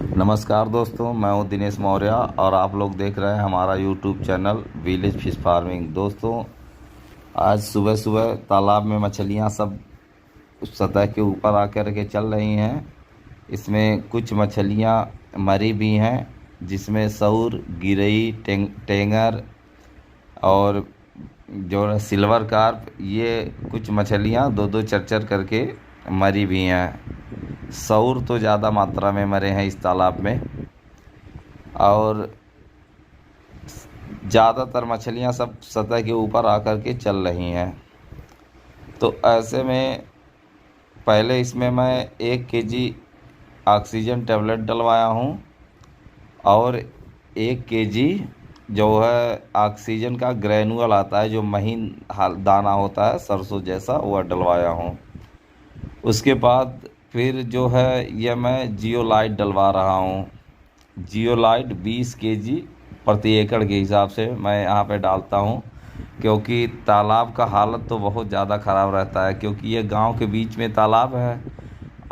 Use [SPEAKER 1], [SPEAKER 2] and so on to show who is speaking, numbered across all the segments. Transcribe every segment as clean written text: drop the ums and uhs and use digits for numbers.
[SPEAKER 1] नमस्कार दोस्तों, मैं हूं दिनेश मौर्य और आप लोग देख रहे हैं हमारा YouTube channel village fish farming. दोस्तों, आज सुबह सुबह तालाब में मछलियां सब उस सतह के ऊपर आकर के चल रही हैं। इसमें कुछ मछलियां मरी भी हैं, जिसमें सौर, गिरई, टेंगर और जो है सिल्वर कार्प, ये कुछ मछलियां दो दो चर चर करके मरी भी हैं। सौर तो ज़्यादा मात्रा में मरे हैं इस तालाब में, और ज़्यादातर मछलियां सब सतह के ऊपर आकर के चल रही हैं। तो ऐसे में पहले इसमें मैं 1 केजी ऑक्सीजन टेबलेट डलवाया हूं और 1 केजी जो है ऑक्सीजन का ग्रैनुअल आता है, जो महीन दाना होता है सरसों जैसा, वह डलवाया हूं। उसके बाद फिर जो है यह मैं जियोलाइट डलवा रहा हूँ। जियोलाइट 20 केजी प्रति एकड़ के हिसाब से मैं यहाँ पे डालता हूँ, क्योंकि तालाब का हालत तो बहुत ज़्यादा ख़राब रहता है, क्योंकि ये गांव के बीच में तालाब है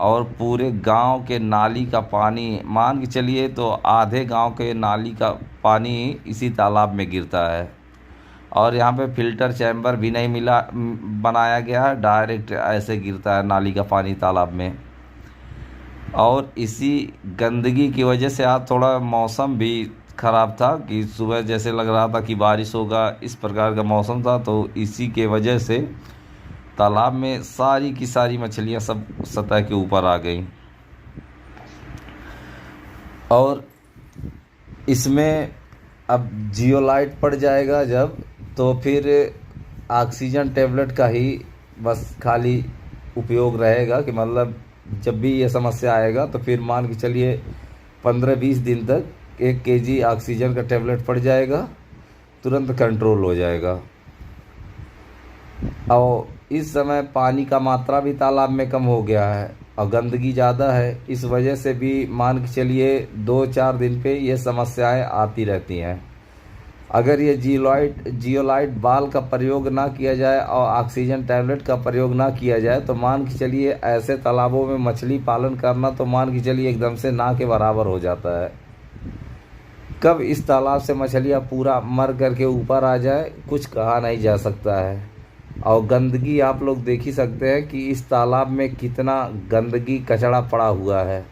[SPEAKER 1] और पूरे गांव के नाली का पानी, मान के चलिए तो आधे गांव के नाली का पानी इसी तालाब में गिरता है। और यहाँ पे फ़िल्टर चैम्बर भी नहीं बनाया गया है, डायरेक्ट ऐसे गिरता है नाली का पानी तालाब में। और इसी गंदगी की वजह से आज थोड़ा मौसम भी ख़राब था, कि सुबह जैसे लग रहा था कि बारिश होगा, इस प्रकार का मौसम था। तो इसी के वजह से तालाब में सारी की सारी मछलियां सब सतह के ऊपर आ गई। और इसमें अब जियोलाइट पड़ जाएगा जब, तो फिर ऑक्सीजन टेबलेट का ही बस खाली उपयोग रहेगा, कि मतलब जब भी ये समस्या आएगा तो फिर मान के चलिए 15-20 दिन तक 1 केजी ऑक्सीजन का टेबलेट पड़ जाएगा, तुरंत कंट्रोल हो जाएगा। और इस समय पानी का मात्रा भी तालाब में कम हो गया है और गंदगी ज़्यादा है, इस वजह से भी मान के चलिए 2-4 दिन पे ये समस्याएं आती रहती हैं। अगर ये जियोलाइट बाल का प्रयोग ना किया जाए और ऑक्सीजन टैबलेट का प्रयोग ना किया जाए, तो मान के चलिए ऐसे तालाबों में मछली पालन करना तो मान के चलिए एकदम से ना के बराबर हो जाता है। कब इस तालाब से मछलियाँ पूरा मर करके ऊपर आ जाए, कुछ कहा नहीं जा सकता है। और गंदगी आप लोग देख ही सकते हैं कि इस तालाब में कितना गंदगी कचरा पड़ा हुआ है।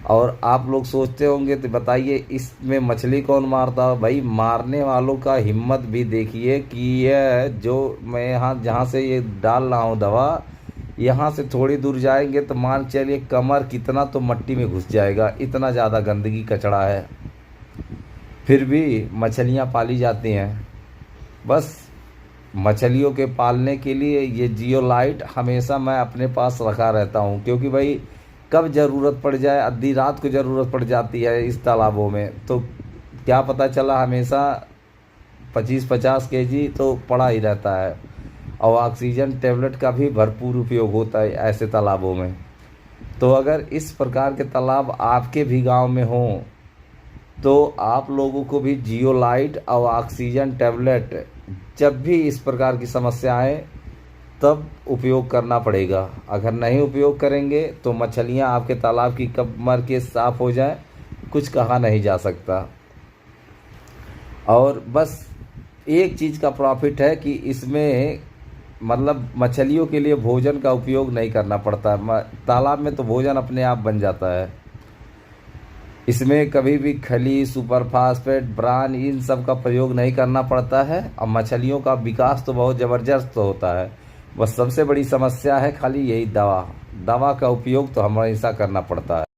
[SPEAKER 1] और आप लोग सोचते होंगे तो बताइए, इसमें मछली कौन मारता है? भाई, मारने वालों का हिम्मत भी देखिए, कि यह जो मैं यहाँ जहाँ से ये डाल रहा हूँ दवा, यहाँ से थोड़ी दूर जाएंगे तो मान चलिए कमर कितना तो मट्टी में घुस जाएगा, इतना ज़्यादा गंदगी कचरा है। फिर भी मछलियाँ पाली जाती हैं। बस मछलियों के पालने के लिए ये जियोलाइट हमेशा मैं अपने पास रखा रहता हूँ, क्योंकि भाई कब ज़रूरत पड़ जाए, आधी रात को ज़रूरत पड़ जाती है इस तालाबों में, तो क्या पता चला, हमेशा 25-50 केजी तो पड़ा ही रहता है। और ऑक्सीजन टेबलेट का भी भरपूर उपयोग होता है ऐसे तालाबों में। तो अगर इस प्रकार के तालाब आपके भी गांव में हों, तो आप लोगों को भी जियोलाइट और ऑक्सीजन टेबलेट जब भी इस प्रकार की समस्या आए तब उपयोग करना पड़ेगा। अगर नहीं उपयोग करेंगे तो मछलियां आपके तालाब की कब मर के साफ़ हो जाए, कुछ कहा नहीं जा सकता। और बस एक चीज़ का प्रॉफिट है कि इसमें मतलब मछलियों के लिए भोजन का उपयोग नहीं करना पड़ता। तालाब में तो भोजन अपने आप बन जाता है। इसमें कभी भी खली, सुपर फास्फेट, ब्रान, इन सब का प्रयोग नहीं करना पड़ता है। और मछलियों का विकास तो बहुत ज़बरदस्त होता है। बस सबसे बड़ी समस्या है खाली यही दवा का उपयोग तो हमेशा करना पड़ता है।